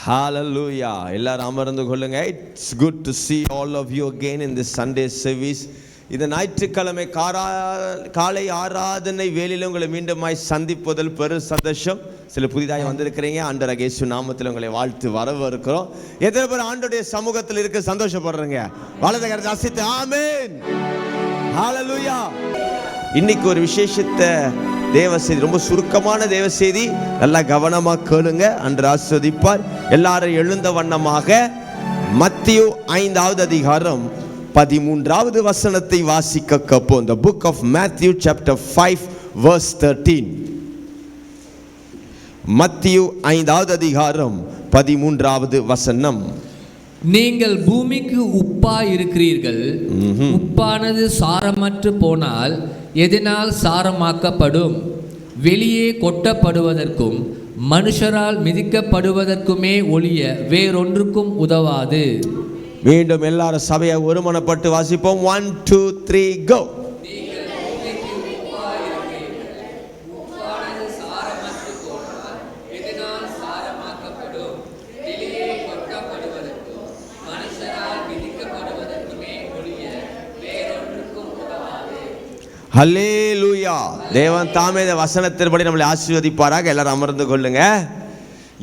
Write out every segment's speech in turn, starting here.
Hallelujah. எல்லாரும் அமர்ந்து கொள்ளுங்க. It's good to see all of you again in this Sunday service. இந்த ஞாயிற்றுக்கிழமை காலை ஆராதனை வேளையில உங்களை மீண்டுமாய் சந்திப்பதில் பெரு சந்தோஷம். சில புதிதாக வந்திருக்கிறீங்க. ஆண்டவராகிய இயேசு நாமத்தில் உங்களை வாழ்த்து வரவேற்கிறோம். எத்தனை பேர் ஆண்டவருடைய சமூகத்தில் இருக்க சந்தோஷப்படுறீங்க? வலது கரத்தை அசைத்து ஆமென். ஹalleluya. இன்னைக்கு ஒரு விசேஷத்தை தேவ செய்தி, ரொம்ப சுருக்கமான தேவ செய்தி, நல்லா கவனமா கேளுங்க. அன்று ஆசீர்வதிப்பார். எல்லாரும் எழுந்த வண்ணமாக மத்தேயு 5வது அதிகாரம் 13வது வசனத்தை வாசிக்க கேட்போம். The book of Matthew chapter 5 verse 13. மத்தேயு 5வது அதிகாரம் 13வது வசனம். நீங்கள் பூமிக்கு உப்பாய் இருக்கிறீர்கள். உப்பானது சாரமற்று போனால் எதனால் சாரமாக்கப்படும்? வெளியே கொட்டப்படுவதற்கும் மனுஷரால் மிதிக்கப்படுவதற்குமே ஒழிய வேறொன்றுக்கும் உதவாது. மீண்டும் எல்லாரும் சபையை ஒருமனப்பட்டு வாசிப்போம். 1 2 3 go. ஹல்லேலூயா. தேவன் தாமே இந்த வசனத்தின்படி நம்மளை ஆசீர்வதிப்பாராக. எல்லாரும் அமர்ந்து கொள்ளுங்க.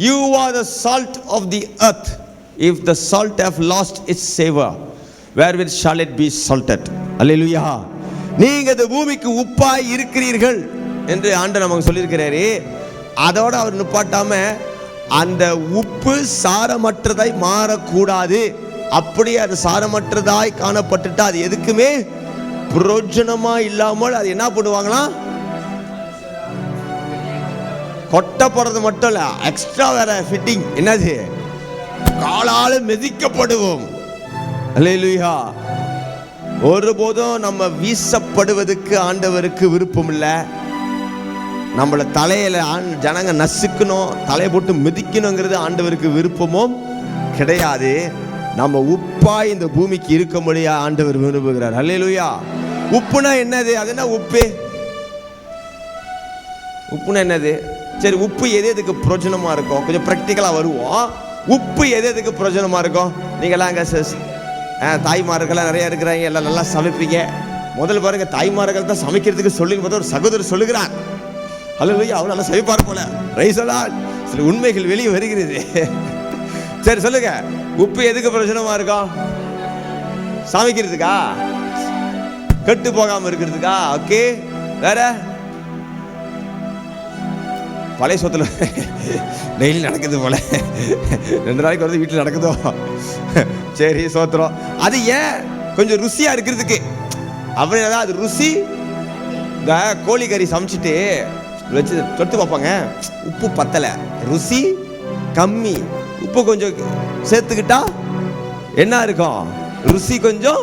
You are the salt of the earth. If the salt have lost its savor, wherewith shall it be salted? ஹல்லேலூயா. நீங்க இந்த பூமிக்கு உப்பாய் இருக்கிறீர்கள் என்று ஆண்டவர் நமக்கு சொல்லியிருக்கிறாரு. அதோட அவர் நிப்பாட்டாம அந்த உப்பு சாரமற்றதாய் மாறக்கூடாது. அப்படியே அது சாரமற்றதாய் காணப்பட்டுட்டா அது எதுக்குமே பிரயோஜனமா இல்லாமல் அது என்ன பண்ணுவாங்களாம்? கொட்டப்படுறது மட்டும் இல்ல, எக்ஸ்ட்ரா வேற ஃபிட்டிங். என்னது? காலால மிதிக்கப்படுவோம். அல்லேலூயா. ஒருபோதும் நம்ம வீசப்படுவதற்கு ஆண்டவருக்கு விருப்பம் இல்லை. நம்மள தலையில ஜனங்க நசுக்கணும், தலையை போட்டு மிதிக்கணுங்கிறது ஆண்டவருக்கு விருப்பமும் கிடையாது. நம்ம உப்பாய் இந்த பூமிக்கு இருக்கும்படியா ஆண்டவர் விரும்புகிறார். அல்லேலூயா. உப்புனா என்னது? அது என்ன உப்பு? உப்புனா என்னது? சரி, உப்பு எது எதுக்கு பிரயோஜனமா இருக்கும்? கொஞ்சம் பிராக்டிக்கலா வருவோம். உப்பு எது எதுக்கு பிரயோஜனமா இருக்கும்? நீங்களாம் அங்கே தாய்மார்கள்லாம் நிறைய இருக்கிறாங்க, எல்லாம் நல்லா சமைப்பீங்க. முதல்ல பாருங்க, தாய்மார்கள் தான் சமைக்கிறதுக்கு சொல்லி பார்த்தா ஒரு சகோதரர் சொல்லுகிறார். அல்லேலூயா. அவர் நல்லா சமைப்பார் போல. ரைஸ் எல்லாம் சில உண்மைகள் வெளியே வருகிறது. சரி சொல்லுங்க, உப்பு எதுக்கு பிரயோஜனமா இருக்கும்? சமைக்கிறதுக்கா? கெட்டு போகாம இருக்கிறதுக்கா? ஓகே. வேற? பழைய சொத்துல டெய்லி நடக்குது போல, 2 நாளைக்கு வந்து வீட்டில் நடக்குதோ? சரி, சோத்திரம். அது ஏன்? கொஞ்சம் ருசியா இருக்கிறதுக்கு. அப்படின்னா அது ருசி. இந்த கோழிக்கறி சமைச்சிட்டு வச்சு தொட்டு பார்ப்பாங்க, உப்பு பத்தலை, ருசி கம்மி. உப்பு கொஞ்சம் சேர்த்துக்கிட்டா என்ன இருக்கும்? ருசி கொஞ்சம்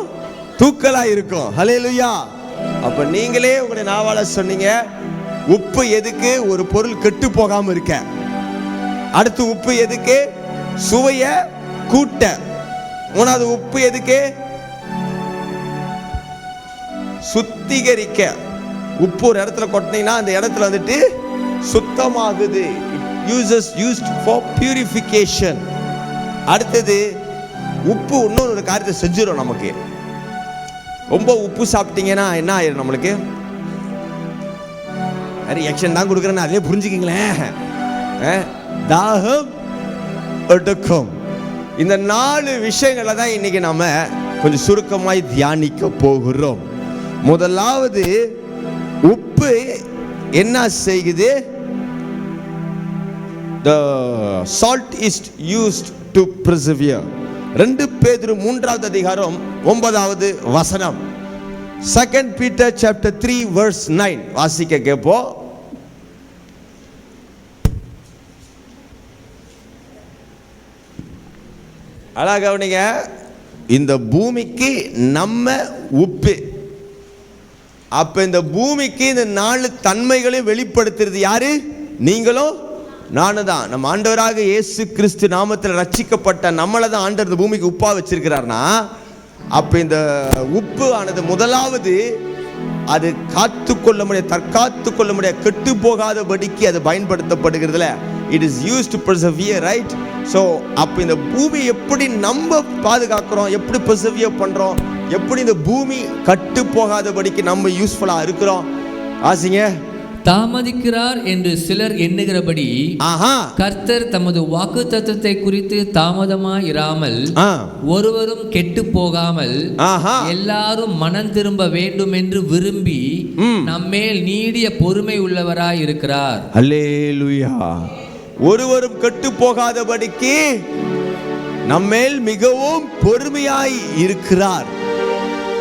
தூக்கலா இருக்கும். ஹல்லேலூயா. அப்ப நீங்களே உங்களுடைய நாவால சொன்னீங்க, உப்பு எதுக்கு? ஒரு பொருள் கெட்டு போகாம இருக்க. அடுத்து உப்பு எதுக்கு? சுவைய கூட்ட. மூணாவது உப்பு எதுக்கு? சுத்திகரிக்க. உப்பு ஒரு இடத்துல கொட்டினீங்கன்னா அந்த இடத்துல வந்துட்டு சுத்தமாகுது. used for purification. அடுத்தது உப்பு இன்னொரு காரியத்தை செஞ்சிடும் நமக்கு. ரொம்ப உப்பு சாப்பிட்டீங்கன்னா என்ன ஆயிரும்? நம்மளுக்கு ரியாக்ஷன் தான் கொடுக்குறேன்னு அதே புரிஞ்சுக்கிங்களேன். தாகம் எடுக்கும். இந்த 4 விஷயங்களை தான் இன்னைக்கு நம்ம கொஞ்சம் சுருக்கமாய் தியானிக்க போகிறோம். முதலாவது, உப்பு என்ன செய்யுது? The salt is used to persevere. 2 பேதுரு 3வது அதிகாரம் 9வது வசனம். 2 Peter chapter 3 verse 9 வாசிக்க கேப்போம். அழகா கவனிங்க. இந்த பூமிக்கு நம்ம உப்பு. அப்ப இந்த பூமிக்கு இந்த 4 தன்மைகளை வெளிப்படுத்துறது யாரு? நீங்களும் நானும் தான். நம்ம ஆண்டவராக இயேசு கிறிஸ்து நாமத்தில் ரட்சிக்கப்பட்ட நம்மளை தான் ஆண்டவர் இந்த பூமிக்கு உப்பா வச்சிருக்கிறார்னா, அப்ப இந்த உப்பு ஆனது முதலாவது அது காத்து கொள்ள முடிய, தற்காத்து கொள்ள முடிய, கெட்டு போகாதபடிக்கு அது பயன்படுத்தப்படுகிறதுல it is used to persevere, right? So அப்ப இந்த பூமி எப்படி நம்ம பாதுகாக்கிறோம், எப்படி persevere பண்றோம், எப்படி இந்த பூமி கட்டு போகாதபடிக்கு நம்ம யூஸ்ஃபுல்லா இருக்கிறோம். ஆசிங்க. தாமதிக்கிறார் என்று சிலர் எண்ணுகிறபடி கர்த்தர் தமது வாக்குத்தத்தத்தை குறித்து தாமதமாயிராமல் ஒருவரும் கெட்டு போகாமல் எல்லாரும் மனம் திரும்ப வேண்டும் என்று விரும்பி நம்மேல் நீடிய பொறுமை உள்ளவராய் இருக்கிறார். அல்லேலூயா. ஒருவரும் கெட்டு போகாதபடிக்கு நம்மேல் மிகவும் பொறுமையாய் இருக்கிறார்.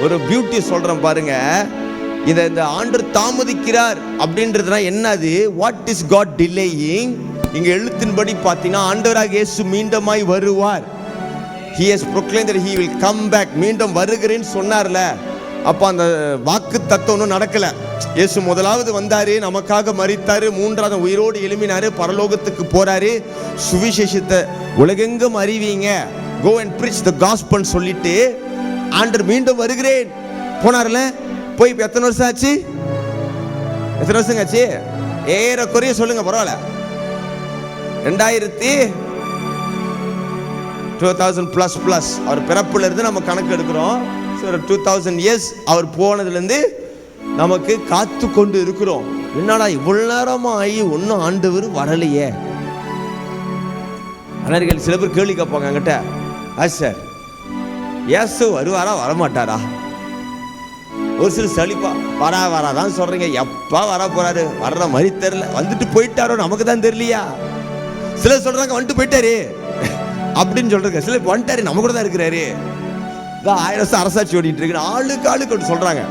ஒரு பியூட்டி சொல்றேன் பாருங்க. இந்த ஆண்டவர் தாமதிக்கிறார் அப்படின்றதுனா என்னது? What is god delaying? இங்க எழுத்தின்படி பார்த்தீங்கன்னா ஆண்டவராக இயேசு மீண்டுமாய் வருவார். he has proclaimed that he will come back. மீண்டும் வருகிறேன்னு சொன்னார்ல, அப்ப அந்த வாக்கு தத்துவம் நடக்கல. இயேசு முதலாவது வந்தாரு, நமக்காக மரித்தாரு, மூன்றாவது உயிரோடு எழும்பினாரு, பரலோகத்துக்கு போறாரு, சுவிசேஷத்தை உலகெங்கும் அறிவிங்க, go and preach the gospel சொல்லிட்டு ஆண்டவர் மீண்டும் வருகிறேன் போனார்ல. போய் இப்போ எத்தனை வருஷம் ஆச்சு? எத்தனை வருஷங்க ஆச்சு? ஏறக்குறைய சொல்லுங்க, பரவாயில்ல. 2000 பிளஸ் அவர் பிறப்புல இருந்து நம்ம கணக்கு எடுக்கிறோம். 2000 இயர்ஸ் அவர் போனதுல இருந்து நமக்கு காத்து கொண்டு இருக்கிறோம். என்னடா இவ்வளவு நேரமா ஆகி ஒன்னும் ஆண்டவர் வரலையே? அனர்கள் சில பேர் கேள்வி கேட்பாங்க என்கிட்ட, சார் இயேசு வருவாரா வரமாட்டாரா? ஒரு சில சலிப்பா வராதான் சொல்றீங்க, எப்பா வர போறாரு, வர்ற மாதிரி தெரியல, வந்துட்டு போயிட்டாரோ நமக்கு தான் தெரியலையா? சிலர் சொல்றாங்க வந்துட்டு போயிட்டாரு அப்படின்னு சொல்றாங்க, சில வந்துட்டாரு நம்ம கூட தான் இருக்கிறாரு, 1000 வருஷம் அரசாட்சி ஓடிட்டு இருக்கு, ஆளுக்கு சொல்றாங்க.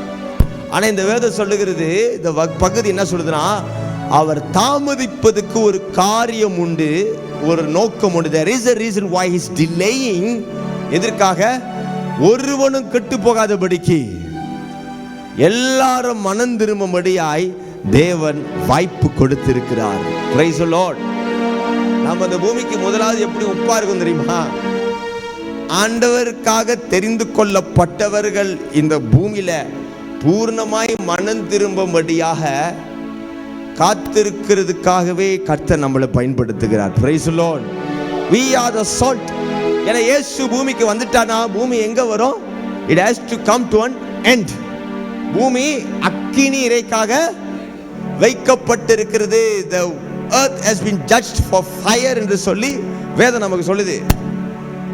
ஆனா இந்த வேதம் சொல்லுகிறது, இந்த பகுதி என்ன சொல்லுதுன்னா, அவர் தாமதிப்பதுக்கு ஒரு காரியம் உண்டு, ஒரு நோக்கம் உண்டு. There is a reason why he is delaying. எதற்காக? ஒருவனும் கெட்டு போகாதபடிக்கு, எல்லாரும் மனம் திரும்பும்படியாய் தேவன் வாய்ப்பு கொடுத்திருக்கிறார். Praise the Lord. நம்ம இந்த பூமிக்கு முதலாவது எப்படி உப்பா இருக்கும் தெரியுமா? ஆண்டவருக்காக தெரிந்து கொள்ளப்பட்டவர்கள் இந்த பூமியில பூர்ணமாய் மனம் திரும்பும்படியாக காத்திருக்கிறதுக்காகவே கர்த்தர் நம்மளை பயன்படுத்துகிறார். Praise the Lord. We are the salt. ஏன்னா இயேசு பூமிக்கு வந்துட்டானா பூமி எங்க வரும்? It has to come to an end. பூமி அக்கினி இறைக்காக வைக்கப்பட்டிருக்கிறது. The earth has been judged for fire என்று சொல்லி வேதம் நமக்கு சொல்லுது.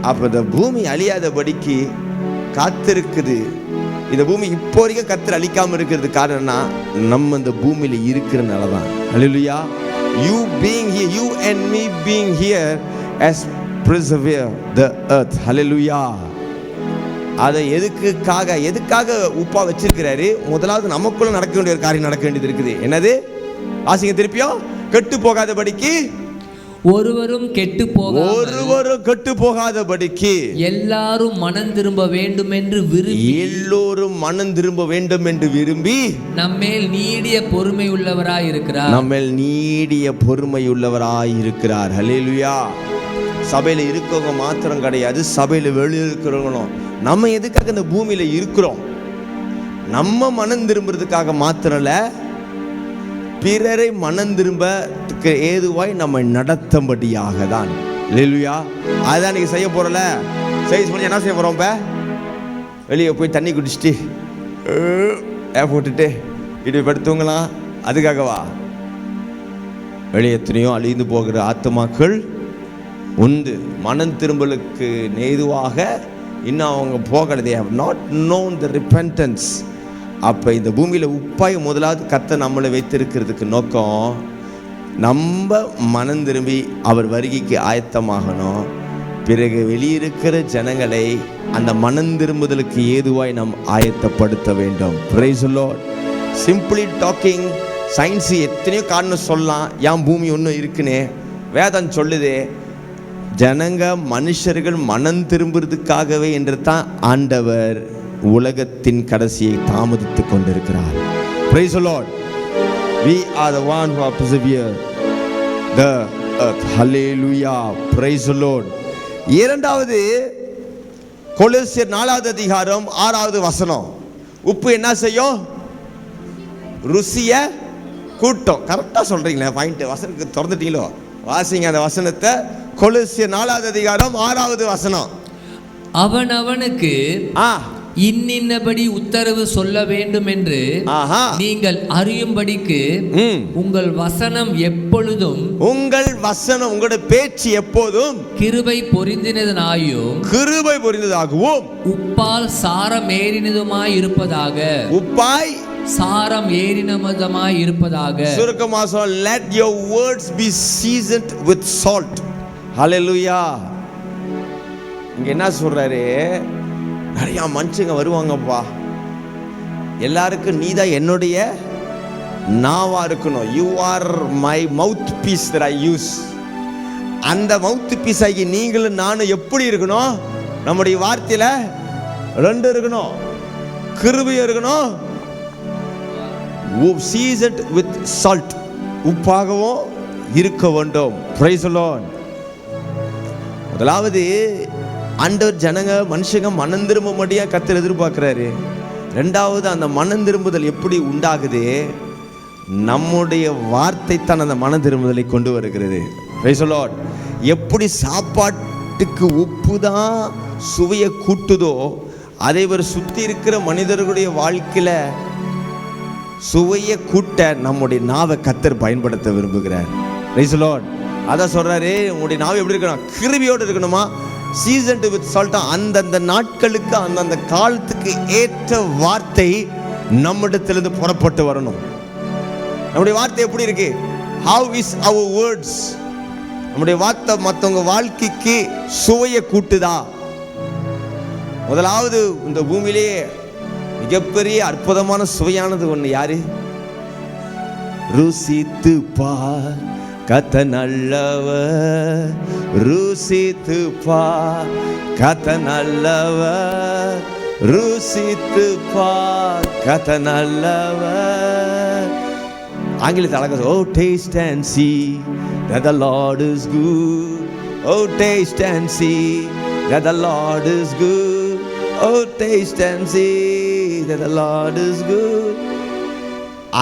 அப்ப இந்த பூமி அழியாதபடிக்கு காத்திருக்குது. இந்த பூமி இப்போ வரைக்கும் கர்த்தர் அழிக்காம இருக்கிறது காரணம்னா நம்ம இந்த பூமியில இருக்கிறனால தான். ஹல்லேலூயா. You being here, you and me being here has preserved the earth. Hallelujah. அதை எதுக்காக உப்பா வச்சிருக்கிறாரு? முதலாவது நமக்குள்ள நடக்க வேண்டிய ஒரு காரியம் நடக்க வேண்டியது இருக்குது. என்னது? வாசிங்க திருப்பியும். கெட்டு போகாதபடிக்கு, ஒருவரும் கெட்டு போகாதபடிக்கு எல்லாரும் மனம் திரும்ப வேண்டும் என்று விரும்பி நம்மேல் நீடிய பொறுமை உள்ளவராய் இருக்கிறார். ஹல்லேலூயா. சபையில இருக்கவங்க மாத்திரம் கிடையாது, சபையில வெளியே இருக்கிறவங்களும். நம்ம எதுக்காக இந்த பூமியில இருக்கிறோம்? நம்ம மனம் திரும்புறதுக்காக மாத்திரம் இல்ல, பிறரை மனம் திரும்பத்துக்கு ஏதுவாய் நம்ம நடத்தும்படியாக தான். ஹல்லேலூயா. அதான் நீங்க செய்ய போறல. செய்ய என்ன செய்ய போறோம்? இப்ப வெளியே போய் தண்ணி குடிச்சிட்டு போட்டுட்டு இடி படுத்துவங்களாம். அதுக்காகவா? வெளியே எத்தனையோ அழிந்து போகிற ஆத்துமாக்கள் உண்டு. மனம் திரும்பலுக்கு நேதுவாக இன்னும் அவங்க போகல. They have not known the repentance. அப்போ இந்த பூமியில் உப்பாய் முதலாவது கர்த்தர் நம்மளை வைத்திருக்கிறதுக்கு நோக்கம், நம்ம மனம் திரும்பி அவர் வருகைக்கு ஆயத்தமாகணும். பிறகு வெளியிருக்கிற ஜனங்களை அந்த மனம் திரும்புதலுக்கு ஏதுவாய் நாம் ஆயத்தப்படுத்த வேண்டும். Praise the Lord. Simply talking, science எத்தனையோ காரணம் சொல்லலாம் ஏன் பூமி ஒன்றும் இருக்குன்னு. வேதம் சொல்லுதே, ஜனங்க மனுஷர்கள் மனம் திரும்புறதுக்காகவே என்று தான் ஆண்டவர் உலகத்தின் கடைசியை தாமதித்துக் கொண்டிருக்கிறார். Praise the Lord. We are the one who are persevere the earth. Hallelujah. Praise the Lord. இரண்டாவது கொலோசியர் 4வது அதிகாரம் 6வது வசனம். உப்பு என்ன செய்யும்? ருசிய கூட்டம். கரெக்டா சொல்றீங்களா? பாயிண்ட் வசனத்துக்கு திறந்துட்டீங்களோ? வாசிங்க அந்த வசனத்தை. கொலோசியர் 4வது அதிகாரம் 6வது வசனம். அவனவனுக்கு இன்னின்னபடி உத்தரவு சொல்ல வேண்டும் என்று நீங்கள் அறியும்படிக்கு உங்கள் வசனம் எப்பொழுதும், உங்கள் வசனம், உங்களுடைய பேச்சு எப்போதும் கிருபை பொரிந்ததாகவும் உப்பால் சாரம் ஏறினதுமாய் இருப்பதாக. உப்பாய் சாரம் ஏறினதுமாய் இருப்பதாக. சுருக்கமாக சொல்ல, let your words be seasoned with salt. Hallelujah. இங்க என்ன சொல்றாரு? நிறைய மனுஷங்க வருவாங்கப்பா, எல்லாருக்கும் நீதான் என்னுடைய நாவா இருக்கணும். You are my mouthpiece that I use. அந்த மவுத் பீஸ் ஆகி நீங்களும் நானும் எப்படி இருக்கணும்? நம்முடைய வார்த்தையில 2 இருக்கணும். கிருபை இருக்கணும், seasoned with salt, உப்பாகவும் இருக்க வேண்டும். Praise the Lord. முதலாவது ஆண்டவர் ஜனங்க மனுஷங்க மனம் திரும்பும்படியா கர்த்தர் எதிர்பார்க்கிறாரு. ரெண்டாவது, அந்த மனம் திரும்புதல் எப்படி உண்டாகுது? நம்முடைய வார்த்தை தான் அந்த மனம் திரும்புதலை கொண்டு வருகிறது. Praise the Lord. எப்படி சாப்பாட்டுக்கு உப்பு தான் சுவையை கூட்டுதோ, அதே ஒரு சுத்தி இருக்கிற மனிதர்களுடைய வாழ்க்கையில சுவையை கூட்ட நம்முடைய நாவை கர்த்தர் பயன்படுத்த விரும்புகிறார். Praise the Lord. அதான் சொல்றாரு, உங்களுடைய நாவை எப்படி இருக்கணும்? கிருபையோடு இருக்கணுமா? Seasoned with salt. அந்தந்த நாட்களுக்கு அந்தந்த காலத்துக்கு ஏற்ற வார்த்தை நம்மிடத்திலிருந்து புறப்பட்டு வரணும். நம்முடைய வார்த்தை எப்படி இருக்கு? How is our words? நம்முடைய வார்த்தை மற்றவங்க வாழ்க்கைக்கு சுவையை கூட்டுதா? முதலாவது, இந்த பூமியிலேயே மிகப்பெரிய அற்புதமான சுவையானது ஒண்ணு யாரு? ருசித்து பார் கர்த்தர் நல்லவர், ருசித்து பார் கர்த்தர் நல்லவர், ருசித்து பார் கர்த்தர் நல்லவர். ஆங்கிலத்தில் அழகா, oh taste and see that the Lord is good, oh taste and see that the Lord is good, oh taste and see that the Lord is good.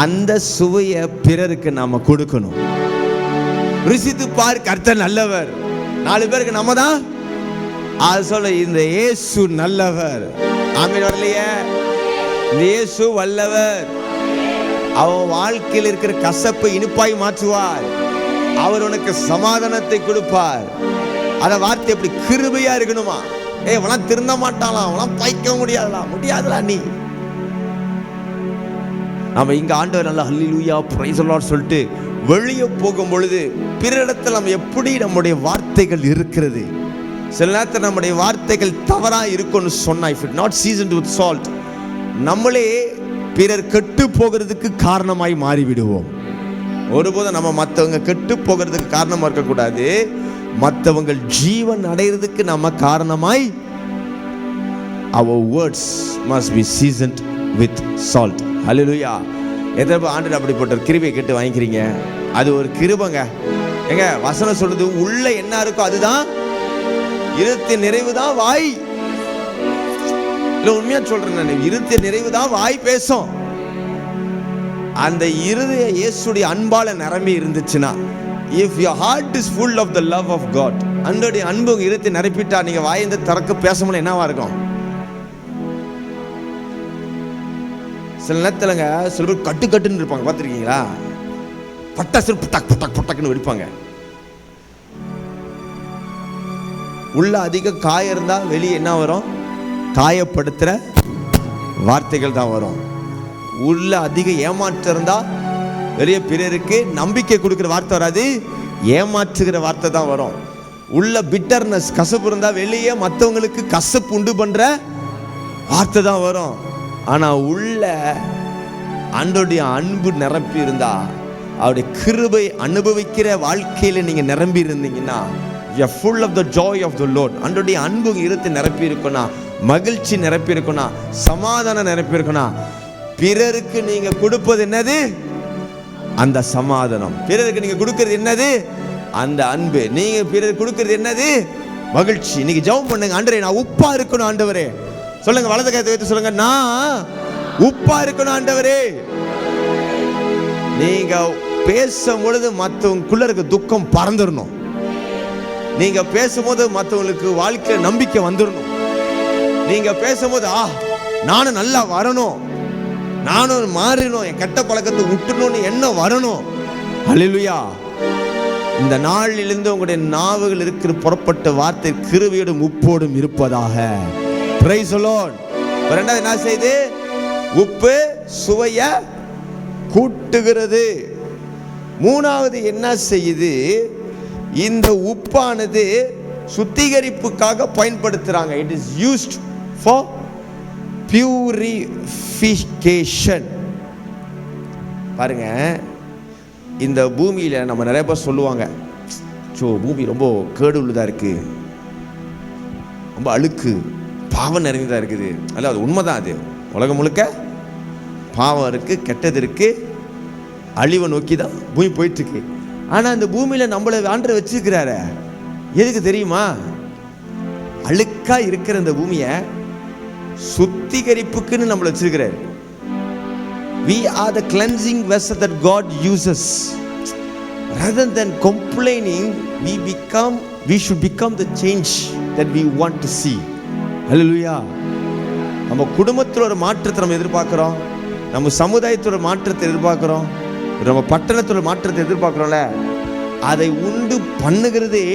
அந்த சுவையை பிறருக்கு நாம கொடுக்கணும். ருசித்து பார் கர்த்தர் நல்லவர். 4 பேருக்கு நம்ம தான் அது சொல்ல, இந்த இயேசு நல்லவர். ஆமென். வரலையே, இந்த இயேசு வல்லவர். அவன் வாழ்க்கையில் இருக்கிற கசப்பை இனிப்பாய் மாற்றுவார். அவர் உனக்கு சமாதானத்தை கொடுப்பார். அத வார்த்தை எப்படி கிருபையா இருக்கணுமா? அவன் திருந்த மாட்டாளாம், அவன் பாய்க்க முடியாதுடா நீ. நம்ம இங்க ஆண்டவர் நல்லா ஹல்லேலூயா பிரைஸ் தி லார்ட் சொல்லிட்டு வெளியே போகும் பொழுது பிறரிடத்தில் நம்ம எப்படி நம்முடைய வார்த்தைகள் இருக்கிறது? சில நேரத்தில் நம்முடைய வார்த்தைகள் தவறா இருக்கும்னு சொன்னா, if it not seasoned with salt, நம்மளே பிறர் கெட்டு போகிறதுக்கு காரணமாய் மாறிவிடுவோம். ஒருபோதும் நம்ம மற்றவங்க கெட்டு போகிறதுக்கு காரணமா இருக்கக்கூடாது. மற்றவங்க ஜீவன் அடைகிறதுக்கு நம்ம காரணமாய், our words must be seasoned with salt. ஹல்லேலூயா. எத்தனை ஆண்டவர் அப்படிப்பட்ட கிருபையை கேட்டு வாங்கிக்கிறீங்க? அது ஒரு கிருபைங்க. எங்க வசனம் சொல்லுது, உள்ள என்ன இருக்கோ அதுதான், இருதயத்தின் நிறைவு தான் வாய். இல்ல உண்மையா சொல்றேன் நான், இருதயத்தின் நிறைவு தான் வாய் பேசும். அந்த இருதய இயேசுடைய அன்பால நிரம்பி இருந்துச்சுன்னா, if your heart is full of the love of God, அன்றைய அன்பு இருதயத்தை நிரப்பிட்டா நீங்க வாயை திறக்க பேச முடியல என்னவா இருக்கும்? சில நேரத்துலங்க சில பேர் கட்டுன்னு இருப்பாங்க, பார்த்துருக்கீங்களா? பட்டாசு புட்டாக் புட்டாக் புட்டாக்குன்னு வெடிப்பாங்க. உள்ள அதிக காயம் இருந்தா வெளியே என்ன வரும்? காயப்படுத்துற வார்த்தைகள் தான் வரும். உள்ள அதிக ஏமாற்றம் இருந்தா வெளியே பிறருக்கு நம்பிக்கை கொடுக்கிற வார்த்தை வராது, ஏமாற்றுகிற வார்த்தை தான் வரும். உள்ள பிட்டர்னஸ் கசப்பு இருந்தா வெளியே மற்றவங்களுக்கு கசப்பு உண்டு பண்ற வார்த்தை தான் வரும். ஆனா உள்ள ஆண்டவருடைய அன்பு நிரப்பி இருந்தா, அவருடைய கிருபை அனுபவிக்கிற வாழ்க்கையில நீங்க நிரம்பி இருந்தீங்கன்னா, you are full of the joy of the Lord. ஆண்டவருடைய அன்பு இருதயத்தை நிரப்பி இருக்குன்னா, மகிழ்ச்சி நிரப்பி இருக்குன்னா, சமாதானம் நிரப்பி இருக்குன்னா, பிறருக்கு நீங்க கொடுப்பது என்னது? அந்த சமாதானம். பிறருக்கு நீங்க கொடுக்கிறது என்னது? அந்த அன்பு. நீங்க பிறருக்கு கொடுக்கிறது என்னது? மகிழ்ச்சி. நீங்க ஜெபம் பண்ணுங்க, ஆண்டவரே நான் உப்பா இருக்கணும் ஆண்டவரே. சொல்லுங்க, வலது கரத்தை வைத்து சொல்லுங்க, நான் உப்பா இருக்கணும் ஆண்டவரே. நீங்க பேசும் பொழுது மற்றவங்களுக்குள்ள இருக்க துக்கம் பறந்துடணும். நீங்க பேசும்போது மற்றவங்களுக்கு வாழ்க்கையில நம்பிக்கை வந்துடணும். நீங்க பேசும்போது நானும் நல்லா வரணும், நானும் மாறணும், என் கெட்ட பழக்கத்தை விட்டுணும்னு எண்ணம் வரணும். ஹல்லேலூயா. இந்த நாளிலிருந்து உங்களுடைய நாவுகள் இருக்கிற புறப்பட்ட வார்த்தை கிருபையோடும் உப்போடும் இருப்பதாக. Praise the Lord. இரண்டாவது என்ன செய்து? உப்பு சுவைய கூட்டுகிறது. மூணாவது என்ன செய்யுது? இந்த உப்பானது சுத்திகரிப்புக்காக பயன்படுத்துறாங்க. It is used for purification. பாருங்க, இந்த பூமியில நம்ம நிறைய பேர் சொல்லுவாங்க, பூமி ரொம்ப கேடு உள்ளதா இருக்கு, ரொம்ப அழுக்கு, பாவம் நிறைந்ததா இருக்குது. அல்ல, அது உண்மைதான். அது உலகம் முழுக்க பாவம் இருக்கு, கெட்டது இருக்கு, அழிவை நோக்கி தான் பூமி போயிட்டு இருக்கு. ஆனா அந்த பூமியில நம்மளை ஆண்டவர் வச்சிருக்கிறாரு. எதுக்கு தெரியுமா? அழுக்கா இருக்கிற இந்த பூமியை சுத்திகரிப்புக்குன்னு நம்மளை வச்சிருக்கிறாரு. We are the cleansing vessel that God uses. Rather than complaining, we should become the change that we want to see. Hallelujah. நம்ம குடும்பத்தில் ஒரு மாற்றத்தை நம்ம எதிர்பார்க்கிறோம், நம்ம சமுதாயத்தோட மாற்றத்தை எதிர்பார்க்கிறோம், நம்ம பட்டணத்தோட மாற்றத்தை எதிர்பார்க்கிறோம்ல. அதை உண்டு பண்ணுகிறதே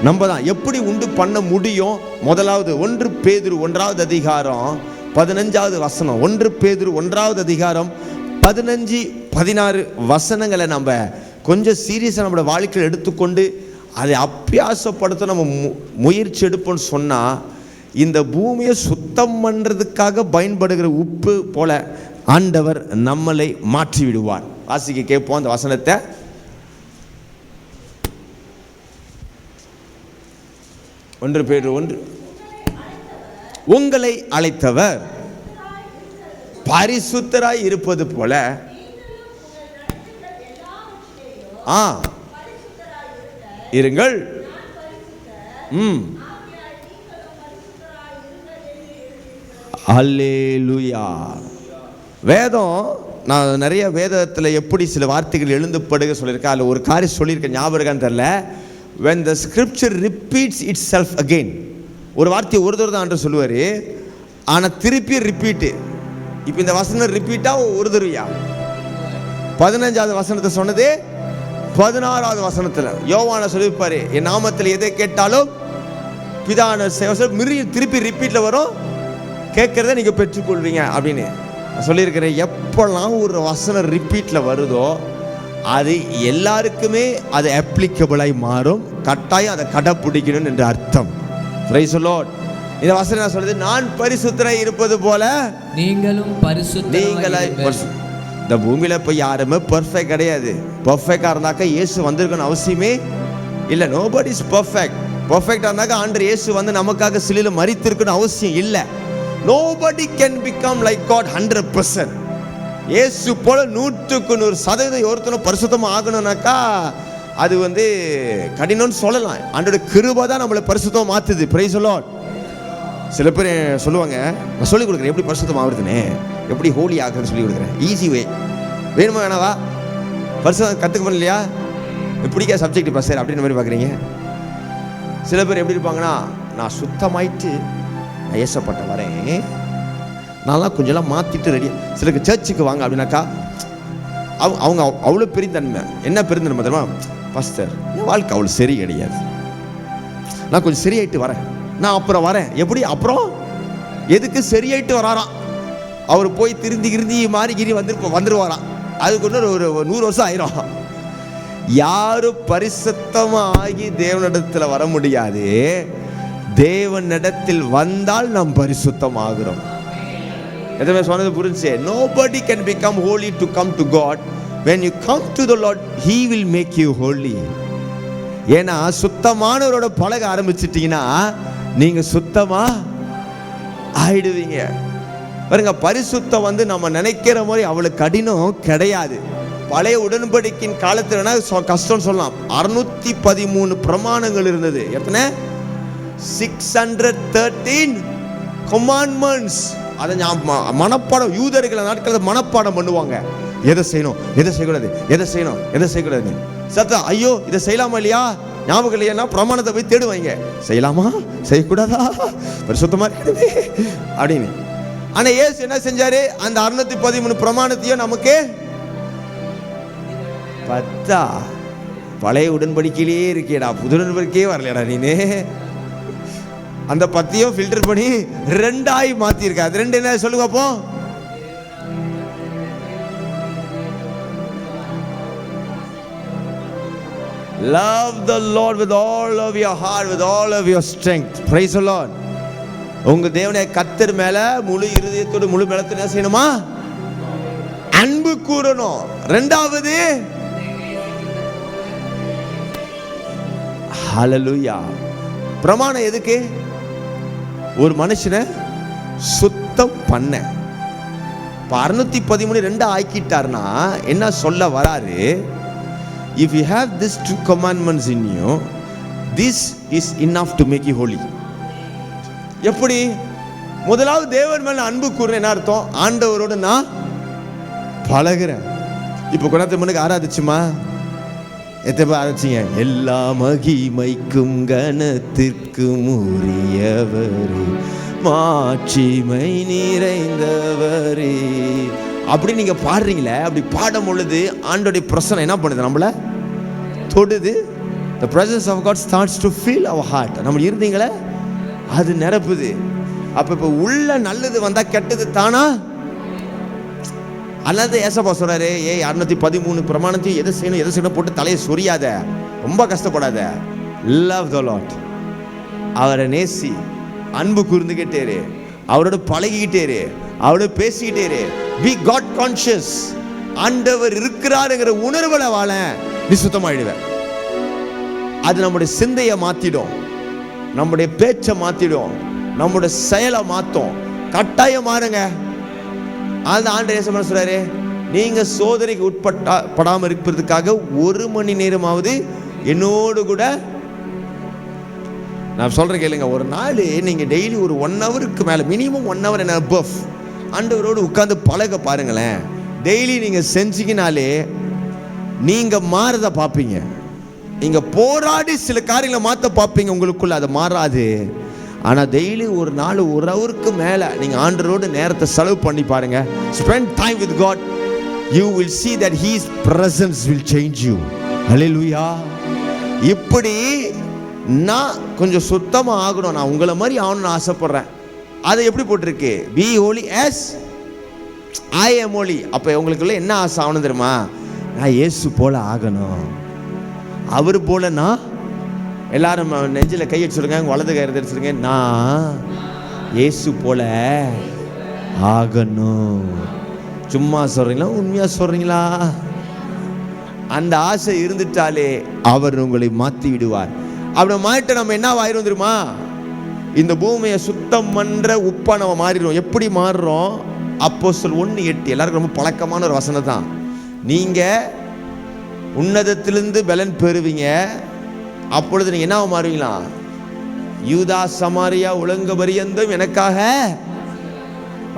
நம்ம தான். எப்படி உண்டு பண்ண முடியும்? முதலாவது 1 பேதுரு 1வது அதிகாரம் 15வது வசனம். 1 பேதுரு 1வது அதிகாரம் 15-16 வசனங்களை நம்ம கொஞ்சம் சீரியஸாக நம்மளோட வாழ்க்கையில் எடுத்துக்கொண்டு அதை அபியாசப்படுத்த நம்ம முயற்சி எடுப்போம்னு சொன்னால், இந்த பூமியை சுத்தம் பண்ணுறதுக்காக பயன்படுகிற உப்பு போல ஆண்டவர் நம்மளை மாற்றி விடுவார். வாசிக்க கேட்போம் அந்த வசனத்தை. ஒன்று பேதுரு 1. உங்களை அழைத்தவர் பரிசுத்தராய் இருப்பது போல இருங்கள். அல்லேலூயா. வேதம், நான் நிறைய வேதத்தில் எப்படி சில வார்த்தைகள் எழுதப்படுக சொல்லியிருக்கேன். அதில் ஒரு காரியம் சொல்லியிருக்கேன், ஞாபகம் இருக்கான்னு தெரியல. when the scripture repeats itself again, ஒரு வார்த்தை ஒரு தடவை தான் ஆண்டவர் சொல்லுவார், ஆனால் திருப்பி ரிப்பீட்டு. இப்போ இந்த வசனம் ரிப்பீட்டா ஒரு தடவையா? 15வது வசனத்தை சொன்னது 16வது வசனத்தில் யோவான சொல்லியிருப்பாரு, என் நாமத்தில் எதை கேட்டாலும் பிதான திருப்பி ரிப்பீட்டில் வரும், கேட்கறத நீங்கள் பெற்றுக்கொள்வீங்க அப்படின்னு சொல்லியிருக்கிறேன். எப்பெல்லாம் ஒரு வசனம் ரிப்பீட்டில் வருதோ அது எல்லாருக்குமே அது அப்ளிகபிளாய் மாறும். கட்டாயம் அதை கடைப்பிடிக்கணும் என்று அர்த்தம். Praise the Lord. இந்த வசனம் என்ன சொல்லுது? நான் பரிசுத்தராய் இருப்பது போல நீங்களும் பரிசுத்தராய். இந்த பூமியில போய் யாருமே பெர்ஃபெக்ட் கிடையாது. பெர்ஃபெக்டா இருந்தாக்க இயேசு வந்திருக்கணும் அவசியமே இல்லை. Nobody is perfect. பெர்ஃபெக்டா இருந்தாக்க ஆண்டவர் இயேசு வந்து நமக்காக சிலுவையில மரித்திருக்கணும் அவசியம் இல்லை. Nobody can become like God 100%. இயேசு போல 100% ஒருத்தனும் பரிசுத்தமா ஆகணும்னாக்கா அது வந்து கடினம்னு சொல்லலாம். ஆண்டோட கிருபை தான் நம்மளை பரிசுத்தமா மாத்துது. Praise the Lord. சில பேர் சொல்லுவாங்க, நான் சொல்லிக் கொடுக்குறேன் எப்படி பரிசுத்தம் ஆகுறதுன்னு, எப்படி ஹோலி ஆகுறதுன்னு சொல்லி கொடுக்குறேன். Easy way. வேணுமா வேணாவா? பரிசுத்தம் கற்றுக்க பண்ணலையா? பிடிக்காத சப்ஜெக்ட் சார் அப்படின்ற மாதிரி பார்க்குறீங்க. சில பேர் எப்படி இருப்பாங்கன்னா, நான் சுத்தமாயிட்டு நான் ஏசப்பட்ட வரேன், நான்லாம் கொஞ்சம்லாம் மாற்றிட்டு ரெடி. சிலருக்கு சர்ச்சுக்கு வாங்க அப்படின்னாக்கா அவங்க அவ்வளோ பெருந்தன்மை. என்ன பெருந்தன்மை தெரியுமா? பாஸ்டர், என் வாழ்க்கை அவ்வளோ சரி கிடையாது, நான் கொஞ்சம் சரியாயிட்டு வரேன், நான் அப்புறம் வரேன். எப்படி அப்புறம்? எதுக்கு சரியாயிட்டு வராராம்? அவர் போய் திருந்தி மாறி வந்துருவாராம். அதுக்கு இன்னொரு ஒரு 100 வருஷம் ஆயிரும். யாரும் பரிசுத்தமாகி தேவனிடத்தில் வர முடியாது. தேவனிடத்தில் வந்தால் நாம் பரிசுத்தம் ஆகிறோம். எதுவுமே சொன்னது புரிஞ்சு? Nobody can become holy to come to God. When you come to the Lord, He will make you holy. ஏன்னா சுத்தமானவரோட பழக ஆரம்பிச்சிட்டீங்கன்னா நீங்க சுத்தமா ஆயிடுவீங்க. பாருங்க, பரிசுத்தம் வந்து நம்ம நினைக்கிற மாதிரி அவ்வளவு கடினம் கிடையாது. பழைய உடன்படிக்கையின் காலத்துல கஷ்டம் சொல்லலாம். 613 பிரமாணங்கள் இருந்தது. எத்தனை? 613 commandments. அதை மனப்பாடம், யூதர்கள் நாட்களில் மனப்பாடம் பண்ணுவாங்க. எதை செய்யணும், எதை செய்யக்கூடாது, எதை செய்யணும், எதை செய்யக்கூடாது. சத்தம் ஐயோ இதை செய்யலாமா இல்லையா ஞாபகம் இல்லையா பிரமாணத்தை போய் தேடுவாங்க. செய்யலாமா செய்யக்கூடாதா பரிசுத்தமா இருக்கணுமே அப்படின்னு. ஆனா இயேசு என்ன செஞ்சாரு? அந்த 613 பிரமாணத்தையும் நமக்கு பத்தா பழைய உடன்படிக்கையிலேயே இருக்கேடா, புது உடன்படிக்கையே வரலடா நீனு. அந்த 10 ஃபில்டர் பண்ணி 2 மாத்திருக்க. அது 2 என்ன சொல்லுங்க அப்போ? Love the Lord with all of your heart, with all of your strength. Praise the Lord. உங்க தேவனை கர்த்தர் மேல முழு இருதயத்தோடு முழு பலத்தோடு என்ன செய்யணுமா? அன்பு கூறணும். 2வது ஹalleluya. பிரமாணம் எதுக்கு? ஒரு மனுஷனை சுத்தம் பண்ண. 613 2 ஆக்கிட்டார்னா என்ன சொல்ல வராரு? If you have these 2 commandments in you, this is enough to make you holy. எப்படி? முதலாவது தேவன் மேல அன்பு கூறணும். என்ன அர்த்தம்? ஆண்டவரோட நான் பழகுறேன். இப்போ கொஞ்ச முன்னுக்கு ஆராதிச்சுமா? எத்தனை ஆராய்ச்சிங்க? எல்லா மகிமைக்கும் கனத்திற்கும் உரியவரே, மாட்சிமை நிறைந்தவரே அப்படி நீங்க பாடுறீங்களே. அப்படி பாடும் பொழுது ஆண்டோடைய பிரசன்னம் என்ன பண்ணுது? நம்மள தொடுது. The presence of God starts to fill our heart. நம்ம இருந்தீங்களே அது நிரப்புது. அப்ப இப்ப உள்ள நல்லது வந்தா கெட்டது தானா? அல்லது ஏசப்பா சொல்றாரு, 613 பிரமாணத்தையும் எதை செய்யணும் எதை செய்யணும் போட்டு தலையை சொரியாத, ரொம்ப கஷ்டப்படாத. Love the Lord. அவரை நேசி, அன்பு கூர்ந்துகிட்டே, அவரோட பழகிக்கிட்டே, அவரோட பேசிக்கிட்டே. Be God conscious. ஆண்டவர் இருக்கிறாருங்கிற உணர்வுல வாழ நீ சுத்தமாயிடுவ. அது நம்முடைய சிந்தையை மாத்திடும், நம்முடைய பேச்சை மாத்திடும், நம்முடைய செயலை மாத்தும். கட்டாயம் மாறுங்க. அந்த ஆண்டவர் என்ன சொல்றாரு? நீங்க சோதனைக்கு உட்படாம இருப்பதற்காக 1 மணி நேரமாவது என்னோடு கூட நான் சொல்றேன் கேளுங்க. ஒரு நாள் நீங்க டெய்லி ஒரு 1 ஹவருக்கு மேல, மினிமம் 1 ஹவர் என்ன பஃப் ஆண்டவரோடு உட்கார்ந்து பழக பாருங்களேன். டெய்லி நீங்க செஞ்சீங்கனாலே நீங்க மாறத பார்ப்பீங்க. நீங்க போராடி சில காரியங்களை மாத்த பார்ப்பீங்க, உங்களுக்குள்ள அது மாறாது. ஆனா டெய்லி ஒரு நாள் 1 ஹவருக்கு மேல நீங்க ஆண்டவரோடு நேரத்தை செலவு பண்ணி பாருங்க. Spend time with God. You will see that His presence will change you. Hallelujah. இப்படி நான் கொஞ்சம் சுத்தமா ஆகணும், நான் உங்களை மாதிரி ஆகணும்னு ஆசைப்படுறேன். அது எப்படி போட்டிருக்கு? Be holy as I am holy. அப்ப உங்களுக்குள்ள என்ன ஆசை ஆகணும் தெரியுமா? நான் இயேசு போல ஆகணும். அவர் போல நான், எல்லாரும் நெஞ்சில கையை சொல்லுங்க, வலது கை எடுத்துருங்க, நான் இயேசு போல ஆகணும். சும்மா சொல்றீங்களா உண்மையா சொல்றீங்களா? அந்த ஆசை இருந்துட்டாலே அவர் உங்களை மாத்தி விடுவார். அப்படி மாறிட்டு நம்ம என்ன ஆயிரும் தெரியுமா? இந்த பூமியை சுத்தம் பண்ற உப்பா நம்ம மாறிடுவோம். எப்படி மாறுறோம்? அப்போஸ்தலர் 1:8 எல்லாருக்கும் ரொம்ப பழக்கமான ஒரு வசனம் தான். நீங்க உன்னதத்திலிருந்து பலன் பெறுவீங்க, அப்பொழுது நீங்க என்ன மாறுவீங்களா? யூதா சமாரியா உலக பரியந்தம் எனக்காக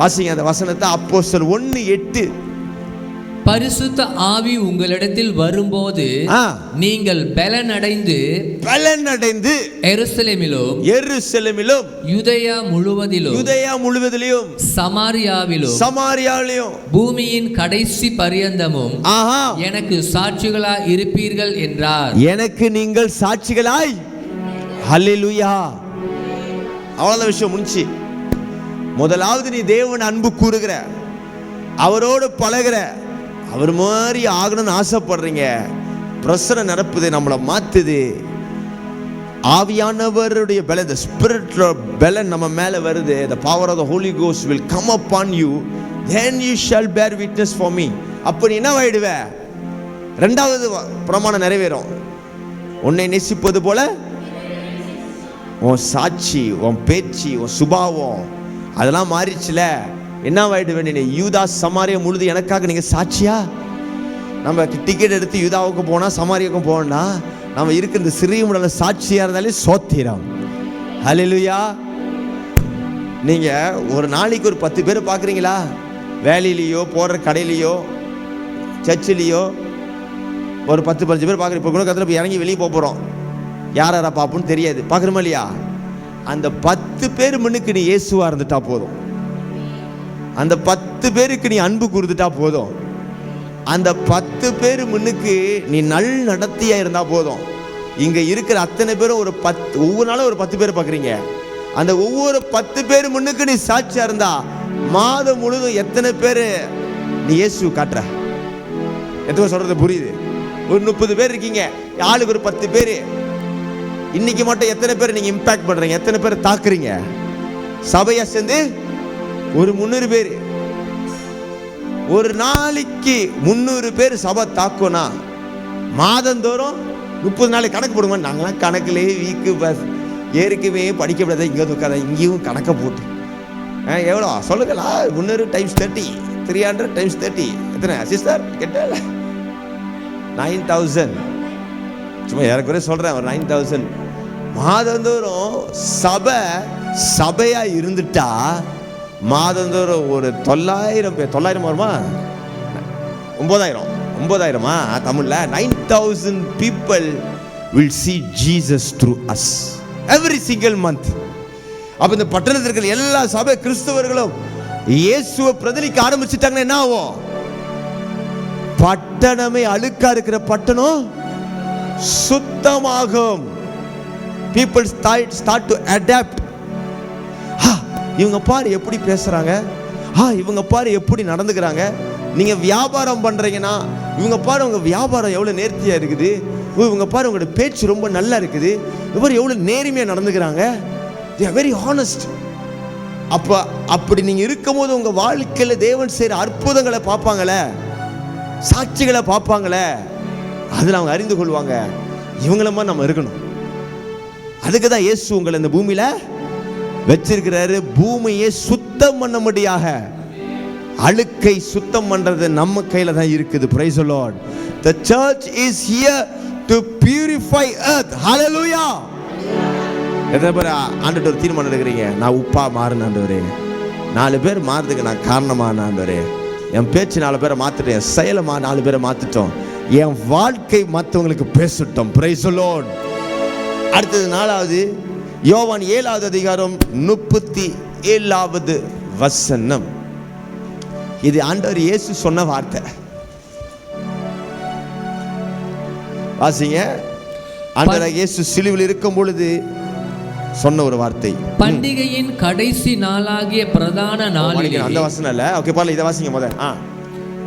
வாசிங்க அந்த வசனத்தை. அப்போஸ்தலர் 1:8. பரிசுத்த ஆவி உங்களிடத்தில் வரும்போது நீங்கள் பலன் அடைந்து எருசலேமிலும் யூதேயா முழுவதிலும் சமாரியாவிலும் பூமியின் கடைசி பரியந்தமும் எனக்கு சாட்சிகளாய் இருப்பீர்கள் என்றார். எனக்கு நீங்கள் சாட்சிகளாய். ஹல்லேலூயா. அவ்வளவு விஷயம் முடிஞ்சு. முதலாவது நீ தேவன் அன்பு கூறுகிற, அவரோடு பழகுற, அவர் மாதிரி ஆகணும்னு ஆசைப்படுறீங்க. பிரசன நிரப்புது, நம்மளை மாத்துது. ஆவியானவருடைய பலன், the spiritual பலன் நம்ம மேல வருது. The power of the Holy Ghost will come upon you, then you shall bear witness for me. அப்ப நீ என்ன ஆயிடுவ? 2வது பிரமாணம் நிறைவேறும். உன்னை நேசிப்பது போல உன் சாட்சி, உன் பேச்சு, உன் சுபாவம் அதெல்லாம் மாறிச்சுல. என்ன ஆயிடுவே? நீ யூதா சமாரியா முழுது எனக்காக நீங்க சாட்சியா? நம்ம டிக்கெட் எடுத்து யூதாவுக்கு போனா சமாரியாவுக்கும் போனா நம்ம இருக்கிற இந்த சிறிய முடல சாட்சியா இருந்தாலே சோத்திரம். ஹல்லேலூயா. நீங்க ஒரு நாளைக்கு ஒரு 10 பேரை பாக்குறீங்களா? வேலையிலையோ போடுற கடையிலையோ சர்ச்சிலேயோ ஒரு 10-15 பேர் பார்க்குறோம். இப்போ கூட கத்தில் போய் இறங்கி வெளியே போகிறோம், யாரா பார்ப்போன்னு தெரியாது, பார்க்குறோமா இல்லையா? அந்த 10 பேர் முன்னுக்கு நீ இயேசுவா இருந்துட்டா போதும், அந்த 10 பேருக்கு நீ அன்பு கூர்ந்துட்டா போதும், அந்த 10 பேர் முன்னுக்கு நீ நல் நடத்தியா இருந்தா போதும். இங்க இருக்கிற அத்தனை பேரும் ஒரு 10, ஒவ்வொரு நாளும் ஒரு 10 பேர் பார்க்குறீங்க. அந்த ஒவ்வொரு 10 பேர் முன்னுக்கு நீ சாட்சியா இருந்தா மாதம் முழுதும் எத்தனை பேர் நீ இயேசு காட்டுற? எத்தனை சொல்றது புரியுது? ஒரு 30 பேர் இருக்கீங்க, ஆளுக்கு ஒரு 10 பேர். இன்னைக்கு மட்டும் எத்தனை பேர் நீங்க இம்பாக்ட் பண்றீங்க? எத்தனை பேர் தாக்குறீங்க? சபையா சேர்ந்து ஒரு 300 பேர். ஒரு நாளைக்கு 300 பேர் சபை தாக்குனா மாதந்தோறும் 30 நாளைக்கு கணக்கு போடுவோம். நாங்களாம் கணக்குலேயே வீக்கு பஸ் ஏற்கனவே படிக்க முடியாத, இங்கே உட்காத இங்கேயும் கணக்கை போட்டு எவ்வளோ சொல்லுங்களா? 300 × 30, 300 × 30 எத்தனை சிஸ்டர்? கேட்டால 9000. சும்மா ஏறக்குறைய சொல்கிறேன், ஒரு 9000. மாதந்தோறும் சபையா இருந்துட்டா மாதந்தோறும் ஒரு 900 பேர். 900 வருமா? 9000 தமிழ்ல 9000 people will see Jesus through us every single month. அப்ப இந்த பட்டணத்தில் இருக்கிற எல்லா சபை கிறிஸ்தவர்களும் இயேசுவை பிரதிநிதிக்க ஆரம்பிச்சுட்டாங்கன்னா என்ன ஆகும்? பட்டணமே அழுக்கா இருக்கிற பட்டணம் சுத்தமாகும். people start to adapt. இவங்க பாரு எப்படி பேசுறாங்க, இவங்க பாரு எப்படி நடந்துக்கிறாங்க. நீங்க வியாபாரம் பண்றீங்கன்னா இவங்க பாரு உங்க வியாபாரம் எவ்வளவு நேர்த்தியா இருக்குது, இவங்க பாரு உங்களோட பேச்சு ரொம்ப நல்லா இருக்குது, இவர் எவ்வளவு நேர்மையா நடந்துக்கிறாங்க, they are very honest. அப்படி நீங்க இருக்கும்போது உங்க வாழ்க்கையில தேவன் செய்யற அற்புதங்களை பார்ப்பாங்களே, சாட்சிகளை பார்ப்பாங்களே, அதுல அவங்க அறிந்து கொள்வாங்க இவங்களமா நம்ம இருக்கணும். அதுக்கு தான் இயேசு உங்களை இந்த பூமியில வச்சிருக்கிறாரு. பூமியை சுத்தம் பண்ண முடியாக, அழுக்கை சுத்தம் பண்றது நம்ம கையில தான் இருக்குது. Praise the Lord. The church is here to purify earth. Hallelujah. எத்தனை பேர் ஆண்டவரே ஒரு தீர்மானம் எடுக்கிறீங்க? நான் உப்பா மாறின ஆண்டவரே, 4 பேர் மாறுறதுக்கு நான் காரணமான ஆண்டவரே, என் பேச்சு 4 பேரை மாத்திட்டேன், என் செயலை 4 பேரை மாத்திட்டோம், என் வாழ்க்கை மற்றவங்களுக்கு பேசட்டும். Praise the Lord. அடுத்தது 4வது யோவான் 7வது அதிகாரம் 37வது வசனம். இது ஆண்டவர் இயேசு சொன்ன வார்த்தை. வாசிங்க. ஆண்டவர் இயேசு சிலுவையில் இருக்கும் பொழுது சொன்ன ஒரு வார்த்தை. பண்டிகையின் கடைசி நாளாகிய பிரதான நாளிலே, அந்த வசனம் இல்ல, ஓகே பாருங்க, இத வாசிங்க முதல்ல.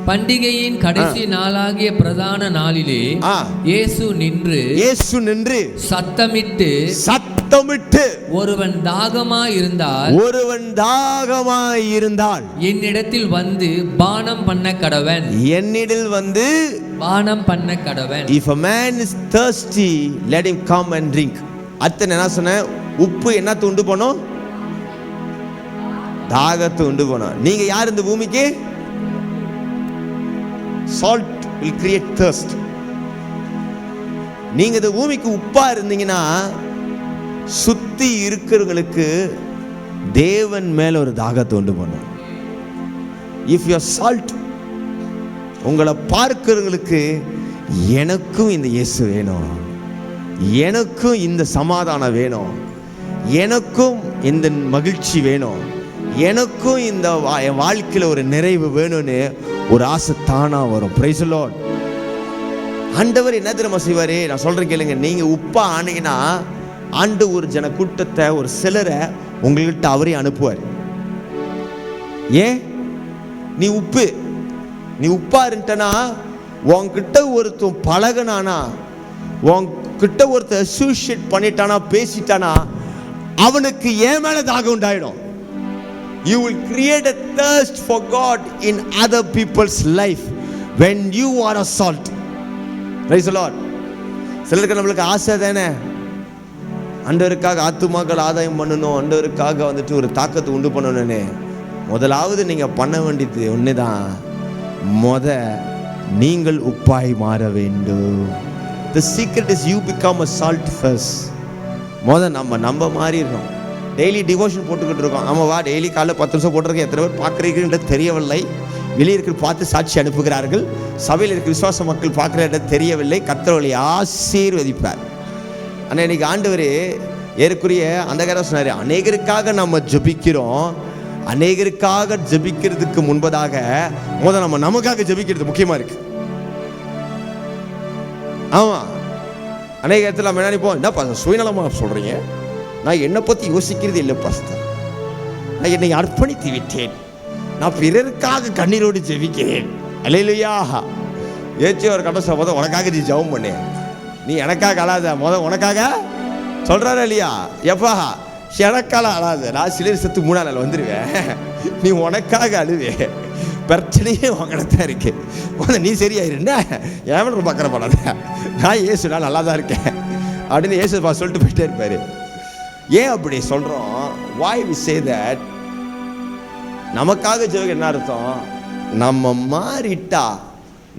பண்டிகையின் கடைசி நாளாகிய பிரதான நாளிலே இயேசு நின்று சத்தமிட்டு ஒருவன் தாகமாய் இருந்தால் என்னிடத்தில் வந்து பானம் பண்ண கடவன். If a man is thirsty, let him come and drink. அத்தனை என்ன சொன்ன? உப்பு என்னத்தை உண்டு பண்ணும்? தாகத்தை உண்டு பண்ணும். நீங்க யார் இந்த பூமிக்கு? Salt will create thirst. நீங்க இந்த பூமிக்கு உப்பா இருந்தீங்கன்னா சுத்தி இருக்கிறவங்களுக்கு தேவன் மேல ஒரு தாகத்தை உண்டு பண்ணும். If you are salt, உங்களை பார்க்கிறவங்களுக்கு எனக்கும் இந்த இயேசு வேணும், எனக்கும் இந்த சமாதானம் வேணும், எனக்கும் இந்த மகிழ்ச்சி வேணும், எனக்கும் இந்த வாழ்க்கையில் ஒரு நிறைவு வேணும்னு ஒரு ஆசை தானா வரும். Praise the Lord. ஆண்டவர் என்ன தெரியுமா செய்வாரு? நான் சொல்றேன் கேளுங்க. நீங்க உப்பா ஆனீங்கன்னா ஆண்டு ஒரு ஜன கூட்டத்தை, ஒரு சிலரை உங்கள்கிட்ட அவரே அனுப்புவார். ஏன்? நீ உப்பா இருந்தனா, உன்கிட்ட ஒருத்தன் பழகனானா, உன்கிட்ட ஒருத்தர் அசோசியேட் பண்ணிட்டானா, பேசிட்டானா, அவனுக்கு ஏன் மேல தாகம் உண்டாயிடும். You will create a thirst for God in other people's life when you are a salt. Praise the Lord. சிலருக்கு நம்மளுக்கு ஆசை தானே, ஆண்டவருக்காக ஆத்துமாக்கள் ஆதாயம் பண்ணணும், ஆண்டவருக்காக வந்துட்டு ஒரு தாக்கத்தை உண்டு பண்ணணும்னு. முதலாவது நீங்க பண்ண வேண்டியது ஒண்ணுதான், நீங்கள் உப்பாய் மாற வேண்டும். The secret is you become a salt first. நம்ம மாறிடணும். டெய்லி டிவோஷன் போட்டுக்கிட்டு இருக்கோம். ஆமாவா, டெய்லி காலைல 10 நிமிஷம் போட்டிருக்கேன். எத்தனை பேர் பார்க்குறீங்கன்றது தெரியவில்லை. வெளியே இருக்கிற பார்த்து சாட்சி அனுப்புகிறார்கள். சபையில் இருக்கிற விசுவாச மக்கள் பார்க்குற இடம் தெரியவில்லை. கர்த்தர்களை ஆசீர்வதிப்பார். ஆனால் இன்னைக்கு ஆண்டவர் ஏறக்குரிய அந்த காரம் சொன்னார், அநேகருக்காக நம்ம ஜெபிக்கிறோம். அநேகருக்காக ஜெபிக்கிறதுக்கு முன்பதாக நம்ம நமக்காக ஜெபிக்கிறது முக்கியமா இருக்கு. ஆமா, அநேக இடத்துல நம்ம என்ன நினைப்போம், என்ன பாஸ்டர் சுயநலமா சொல்றீங்க, நான் என்னை பத்தி யோசிக்கிறது இல்லை பாஸ்டர், நான் என்னை அர்ப்பணித்து விட்டேன், நான் பிறருக்காக கண்ணீரோடு ஜெபிக்கிறேன். அல்லேலூயா. ஏச்சு ஒரு கட்ட சொல்ல உனக்காக நீ ஜெபம் பண்ணு, நீ எனக்காக அழாத, உனக்காக சொல்றாரு இல்லையா, எப்பா எனக்கால அழாத, நான் சிலர் செத்து 3 நாள் வந்துடுவேன், நீ உனக்காக அழுவே, பிரச்சனையே உங்கள்கிட்ட இருக்கு, நீ சரியாயிருந்தா ஏன் ரொம்ப அக்கறைப்படாத, நான் இயேசு நான் நல்லா தான் இருக்கேன் அப்படின்னு இயேசு சொல்லிட்டு போயிட்டே இருப்பாரு. ஏன் அப்படி சொல்றோம்? why we say that? நமக்காக ஜெபம் என்ன அர்த்தம்? நம்ம மாறிட்டா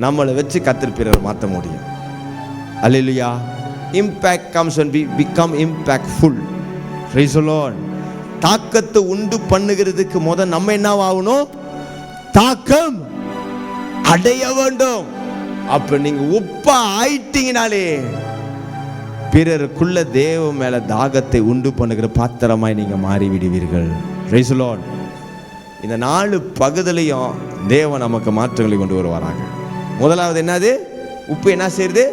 நம்மளை வச்சு கர்த்தர் பிறரை மாற்ற முடியும். அல்லேலூயா. impact comes when we become impactful. Praise the Lord. தாக்கத்தை உண்டு பண்ணுகிறதுக்கு நம்ம என்ன ஆகணும்? தாக்கம் அடைய வேண்டும். அப்ப நீங்க உப்பா ஆயிட்டீங்கனாலே பிறருக்குள்ள தேவ மேல தாகத்தை உண்டு பண்ணுகிற பாத்திரமாய் நீங்க மாறி விடுவீர்கள். Praise the Lord. இந்த 4 பகுதியிலையும் தேவன் நமக்கு மாற்றங்களை கொண்டு வருவாராங்க. முதலாவது என்னது? உப்பு என்ன செய்யுது?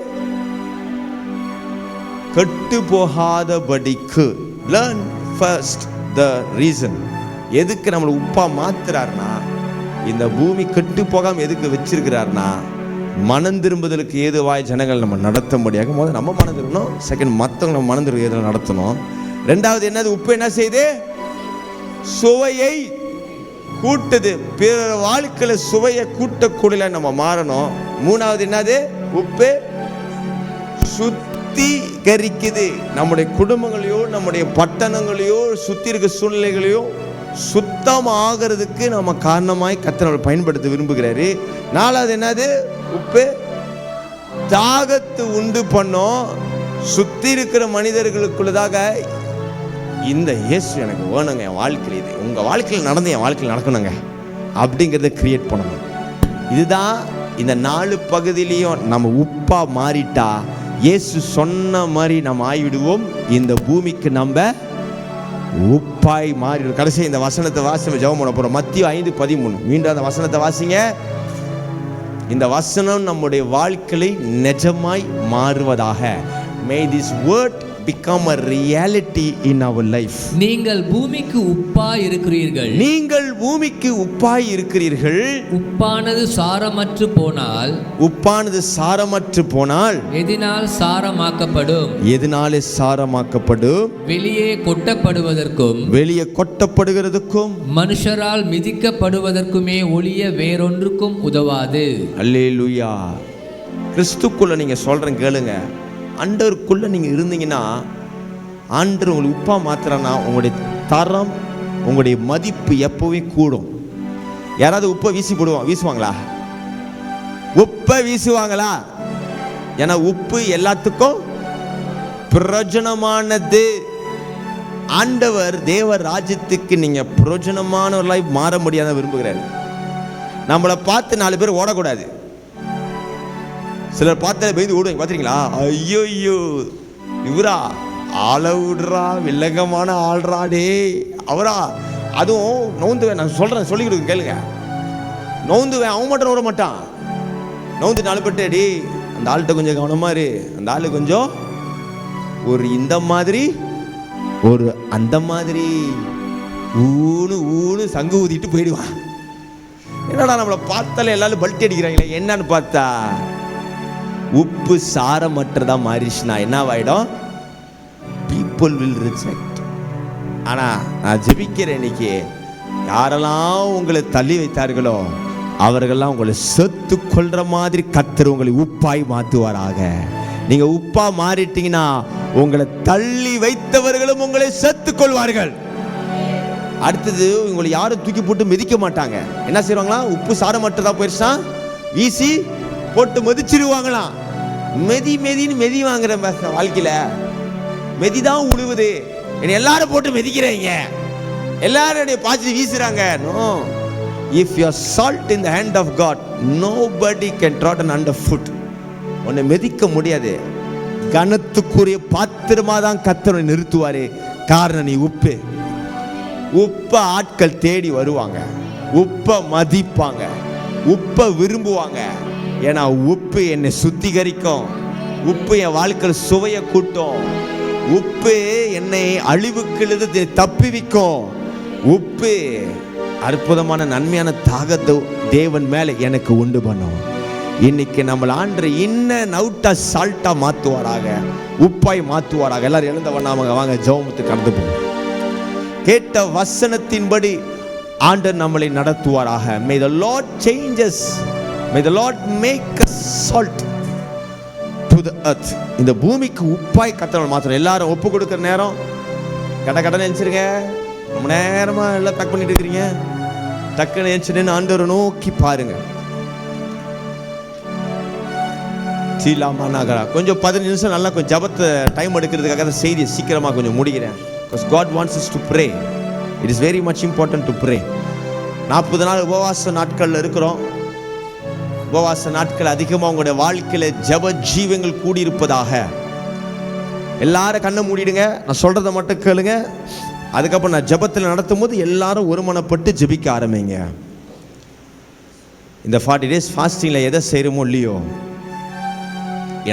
கெட்டு போகாதபடிக்கு. learn first the reason. எதுக்கு நம்மளை உப்பா மாத்துறாருன்னா, இந்த பூமி கெட்டு போகாம எதுக்கு வச்சிருக்கிறாருன்னா, மனம் திரும்புதலுக்கு ஏதுவாய் ஜனங்கள் நம்ம நடத்தும்படியாக நம்ம மனம் திரும்பணும். செகண்ட், மற்றவங்க நம்ம மனம் திரும்ப ஏதுவாக நடத்தணும். ரெண்டாவது என்னது? உப்பு என்ன செய்யுது? சுவையை கூட்டுது. பிற வாழ்க்கையில சுவையை கூட்டக்கூடிய நம்ம மாறணும். மூணாவது என்னது? உப்பு சுத்திகரிக்குது. நம்முடைய குடும்பங்களையோ நம்முடைய பட்டணங்களையோ சுத்தி இருக்க சூழ்நிலைகளையோ சுத்தமாகிறதுக்கு நம்ம காரணமாய் கர்த்தர் பயன்படுத்த விரும்புகிறாரு. நாலாவது என்னது? உப்பு தாகத்தை உண்டு பண்ணும். சுத்தி இருக்கிற மனிதர்களுக்குள்ளதாக இந்த இயேசு எனக்கு வேணுங்க, என் வாழ்க்கையில் இது உங்க வாழ்க்கையில் நடந்து என் வாழ்க்கையில் நடக்கணுங்க அப்படிங்கிறத கிரியேட் பண்ணணும். இதுதான் இந்த 4 பகுதியிலையும் நம்ம உப்பா மாறிட்டா இயேசு சொன்ன மாதிரி நம்ம ஆகிவிடுவோம். இந்த பூமிக்கு நம்ம உப்பாய் மாறி. கடைசி இந்த வசனத்தை வாசி ஜெபம் பண்ண போறோம். மத்திய 5:13. மீண்டும் அந்த வசனத்தை வாசிங்க. இந்த வசனம் நம்முடைய வாழ்க்கையை நிஜமாய் மாறுவதாக. May this word become a reality in our life. நீங்கள் பூமிக்கு உப்பாய் இருக்கிறீர்கள். நீங்கள் பூமிக்கு உப்பாய் இருக்கிறீர்கள். உப்பானது சாரமற்று போனால், உப்பானது சாரமற்று போனால் எதினால் சாரமாக்கப்படும்? எதனாலே சாரமாக்கப்படும்? வெளியே கொட்டப்படுவதற்கும் வெளியே கொட்டப்படுகிறதுக்கும் மனுஷரால் மிதிக்கப்படுவதற்குமே ஒழிய வேறொன்றுக்கும் உதவாது. அல்லேலூயா. கிறிஸ்துக்குள்ள நீங்க சொல்றேன் கேளுங்க. ஆண்டவருக்குள்ள நீங்க இருந்தீங்கன்னா ஆண்டவர் உங்களுக்கு உப்பா மாத்திரனா உங்களுடைய தரம், உங்களுடைய மதிப்பு எப்பவுமே கூடும். யாராவது உப்பை வீசுவாங்களா? உப்பை வீசுவாங்களா? ஏன்னா உப்பு எல்லாத்துக்கும் பிரயோஜனமானது. ஆண்டவர் தேவ ராஜ்யத்துக்கு நீங்க பிரயோஜனமானவர்களாய் மாற முடியாத விரும்புகிறார். நம்மளை பார்த்து 4 பேர் ஓடக்கூடாது. சிலர் பார்த்த பயந்து ஓடுவாங்க, பார்த்துறீங்களா? ஐயோ இவரா ஆளை விடுறா, வில்லங்கமான ஆள்றாடே அவரா. அதுவும் நோந்துவேன், நான் சொல்றேன், சொல்லி கொடுக்க கேளுங்க. நோந்துவேன், அவன் மட்டும் ஓட மாட்டான். நோந்து 4 பேர் டே அந்த ஆள்கிட்ட கொஞ்சம் கவனமா இரு, அந்த ஆளு கொஞ்சம் ஒரு இந்த மாதிரி ஒரு அந்த மாதிரி ஊனு சங்கு ஊதிட்டு போயிடுவான். என்னடா நம்மளை பார்த்தாலே எல்லாரும் பல்ட்டி அடிக்கிறாங்களே, என்னன்னு பார்த்தா உப்பு சாரமற்றதா மாறிச்சுனா என்னவாயிடும்? people will reject. ஆனா நான் ஜெபிக்கிறேன், இன்னைக்கு யாரெல்லாம் உங்களை தள்ளி வைத்தார்களோ அவர்கள்லாம் உங்களை செத்து கொள்ற மாதிரி கர்த்தர் உங்களை உப்பாய் மாற்றுவாராக. நீங்க உப்பா மாறிட்டீங்கன்னா உங்களை தள்ளி வைத்தவர்களும் உங்களை செத்து கொள்வார்கள். அடுத்தது உங்களை யாரும் தூக்கி போட்டு மிதிக்க மாட்டாங்க. என்ன செய்வாங்களா? உப்பு சாரமற்றதா போயிடுச்சா வீசி போட்டு மதிச்சிருவாங்களாம். மெதி வாங்குற வாழ்க்கையில மெதிதான் உழுவுது. எல்லாரும் போட்டு மெதிக்கிறீங்க, எல்லாரும் பாய்ச்சி வீசுறாங்க. If you are salt in the hand of God, nobody can trodden underfoot. உன்னை மிதிக்க முடியாது. கனத்துக்குரிய பாத்திரமா தான் கர்த்தரை நிறுத்துவாரே. காரணம் நீ உப்பு. உப்ப ஆட்கள் தேடி வருவாங்க, உப்ப மதிப்பாங்க, உப்ப விரும்புவாங்க. ஏன்னா உப்பு என்னை சுத்திகரிக்கும், உப்பு என் வாழ்க்கையில் சுவையை கூட்டும், உப்பு என்னை அழிவுக்கு தப்பிவிக்கும், உப்பு அற்புதமான நன்மையான தாகத்தை தேவன் மேல எனக்கு உண்டு பண்ணும். இன்னைக்கு நம்மள ஆண்டு இன்னும் நவுட்டா சால்ட்டா மாத்துவாராக, உப்பாய் மாத்துவாராக. எல்லாரும் எழுந்த பண்ணாமங்க, வாங்க ஜெபத்துக்கு கடந்து போவோம். கேட்ட வசனத்தின்படி ஆண்டவர் நம்மளை நடத்துவாராக. May the Lord change us. May the Lord make us salt to the earth. இந்த பூமிக்கு உப்பாய் கர்த்தர் மாத்திரம். எல்லாரும் ஒப்பு கொடுக்கிற நேரம் கடை நினைச்சிருங்க. ரொம்ப நேரமா எல்லாம் பேக் பண்ணிட்டு இருக்கிறீங்க. டக்குன்னு நினைச்சுன்னு ஆண்டவரை நோக்கி பாருங்க. கொஞ்சம் 15 நிமிஷம் நல்லா கொஞ்சம் ஜபத்தை டைம் எடுக்கிறதுக்காக அந்த செய்தியை சீக்கிரமாக கொஞ்சம் முடிக்கிறேன். Because God wants us to pray. It is very much important to pray. 40 நாள் உபவாச நாட்கள் இருக்கிறோம். உபவாச நாட்கள் அதிகமாக உங்களுடைய வாழ்க்கையில் ஜப ஜீவங்கள் கூடியிருப்பதாக. எல்லாரும் கண்ணை மூடிடுங்க, நான் சொல்றதை மட்டும் கேளுங்க. அதுக்கப்புறம் நான் ஜபத்தில் நடத்தும் போது எல்லாரும் ஒருமனப்பட்டு ஜபிக்க ஆரம்பிங்க. இந்த 40 days ஃபாஸ்டிங்கில் எதை செய்கிறோமோ இல்லையோ,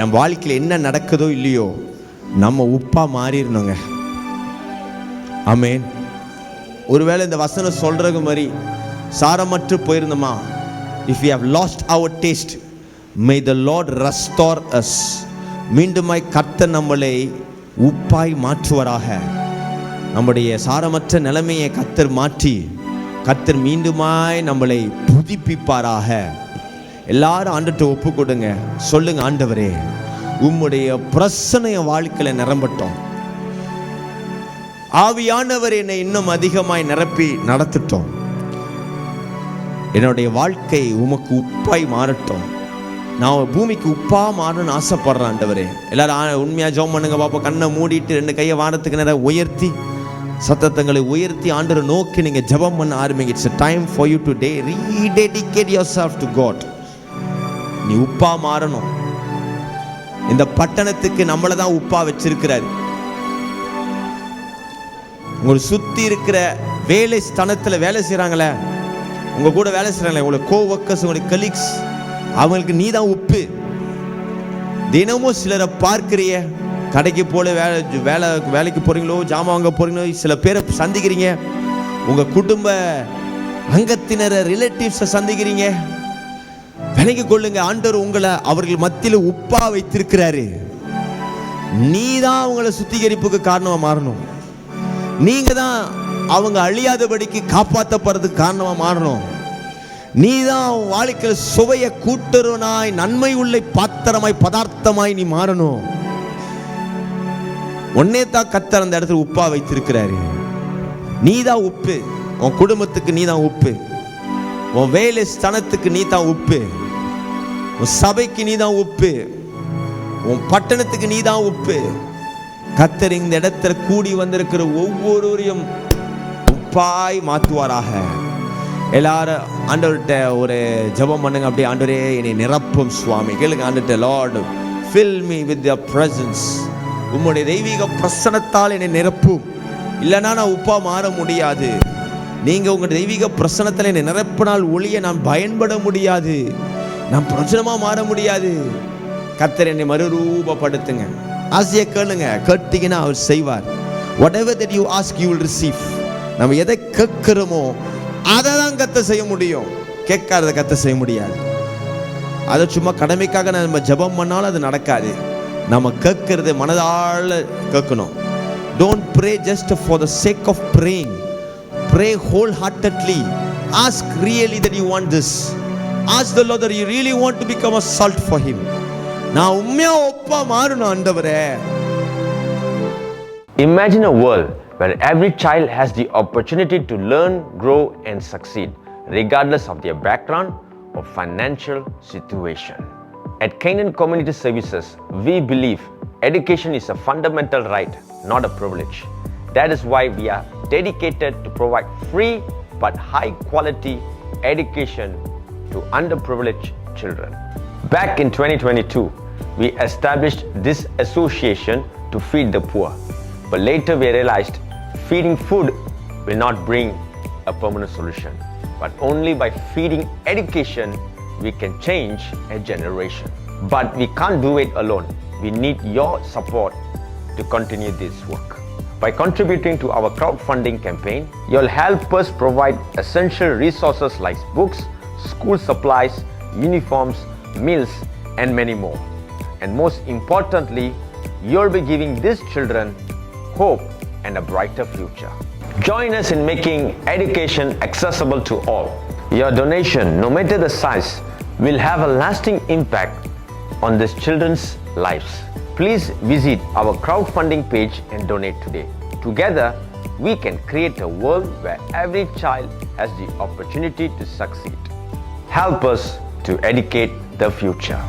என் வாழ்க்கையில் என்ன நடக்குதோ இல்லையோ, நம்ம உப்பா மாறிடணுங்க. ஆமென். ஒருவேளை இந்த வசனம் சொல்றது மாதிரி சாரமற்று போயிருந்தோமா, if we have lost our taste, may the Lord restore us. மீண்டுமாய் கர்த்தர் நம்மளை உப்பாய் மாற்றுவாராக. நம்முடைய சாரமற்ற நிலைமையை கர்த்தர் மாற்றி கர்த்தர் மீண்டுமாய் நம்மளை புதுப்பிப்பாராக. எல்லாரும் ஆண்டவர்கிட்ட ஒப்பு கொடுங்க. சொல்லுங்க, ஆண்டவரே உம்முடைய பிரசன்ன வாழ்க்கையில நிரம்பட்டும். ஆவியானவர் என்னை இன்னும் அதிகமாய் நிரப்பி நடத்திட்டோம். என்னுடைய வாழ்க்கை உமக்கு உப்பாய் மாறட்டும். நான் பூமிக்கு உப்பா மாறணும்னு ஆசைப்படுறேன் ஆண்டவரே. எல்லாரும் உண்மையா ஜெபம் பண்ணுங்க பாப்பா. கண்ணை மூடிட்டு 2 கையை வானத்துக்கு நேரம் உயர்த்தி சத்தங்களை உயர்த்தி ஆண்டவரை நோக்கி நீங்க ஜெபம் பண்ண ஆரம்பிங்க. It's a time for you today. Rededicate yourself to God. நீ உப்பா மாறணும். இந்த பட்டணத்துக்கு நம்மளை தான் உப்பா வச்சிருக்கிறாரு. உங்களை சுத்தி இருக்கிற வேலை ஸ்தானத்தில் வேலை செய்கிறாங்களே, உங்க கூட வேலை செய்கிறாங்களே, உங்களை கோவர்க்கர்ஸ், உங்களுடைய கலீக்ஸ், அவங்களுக்கு நீ தான் உப்பு. தினமும் சிலரை பார்க்கிறிய, கடைக்கு போல வேலைக்கு போறீங்களோ, ஜாமான் வாங்க போறீங்களோ, சில பேரை சந்திக்கிறீங்க, உங்க குடும்ப அங்கத்தினரை ரிலேட்டிவ்ஸை சந்திக்கிறீங்க. விலகி கொள்ளுங்க. ஆண்டவர் உங்களை அவர்கள் மத்தியில் உப்பா வைத்திருக்கிறாரு. நீ தான் அவங்கள சுத்திகரிப்புக்கு காரணமா மாறணும். நீங்க தான் அவங்க அழியாதபடிக்கு காப்பாற்றப்படுறதுக்கு காரணமா மாறணும். நீ தான் வாழ்க்கையில் சுவையை கூட்டுறவனாய், நன்மை உள்ள பாத்திரமாய், பதார்த்தமாய் நீ மாறணும். உன்னே தான் கர்த்தர் அந்த இடத்துல உப்பா வைத்திருக்கிறாரு. நீ தான் உப்பு. உன் குடும்பத்துக்கு நீ தான் உப்பு. உன் வேலை ஸ்தானத்துக்கு நீ தான் உப்பு. உன் சபைக்கு நீ தான் உப்பு. உன் பட்டணத்துக்கு நீ தான் உப்பு. கர்த்தர் இந்த இடத்துல கூடி வந்திருக்கிற ஒவ்வொருவரையும் உப்பாய் மாற்றுவாராக. எல்லாரும் ஆண்டவர்கிட்ட ஒரு ஜெபம் பண்ணுங்க. அப்படியே, ஆண்டவரே என்னை நிரப்பும் சுவாமி. கேளுங்க ஆண்டவர்கிட்ட, Lord fill me with your presence. உம்முடைய தெய்வீக பிரசன்னத்தால் என்னை நிரப்பும். இல்லைன்னா நான் உப்பா மாற முடியாது. நீங்க உங்க தெய்வீக பிரசன்னத்தில் என்னை நிரப்பினால் ஒளிய நான் பயன்பட முடியாது, நான் பிரச்சனமா மாற முடியாது. கர்த்தர் என்னை மறுரூபப்படுத்துங்க. ஆசையை கேளுங்க. கேட்டீங்கன்னா அவர் செய்வார். whatever that you ask you will receive. நம்ம எதை கேட்கிறோமோ அதை தான் கர்த்தர் செய்ய முடியும். கேட்காத கர்த்தர் செய்ய முடியாது. அதை சும்மா கடமைக்காக நம்ம ஜெபம் பண்ணாலும் அது நடக்காது. நம்ம கேட்கறது மனதால கேட்கணும். Don't pray just for the sake of praying. Pray wholeheartedly. Ask really that you want this. Ask the Lord that you really want to become a salt for him. நான் உண்மையா ஒப்பா மாறணும் ஆண்டவரே. Imagine a world where every child has the opportunity to learn, grow and succeed regardless of their background or financial situation. At Canaan Community Services, we believe education is a fundamental right, not a privilege. That is why we are dedicated to provide free but high quality education to underprivileged children. Back in 2022, we established this association to feed the poor. But later we realized feeding food will not bring a permanent solution. But only by feeding education, we can change a generation. But we can't do it alone. We need your support to continue this work. By contributing to our crowdfunding campaign, you'll help us provide essential resources like books, school supplies, uniforms, meals, and many more. And most importantly, you'll be giving these children hope and a brighter future. Join us in making education accessible to all. Your donation, no matter the size, will have a lasting impact on these children's lives. Please visit our crowdfunding page and donate today. Together, we can create a world where every child has the opportunity to succeed. Help us to educate the future.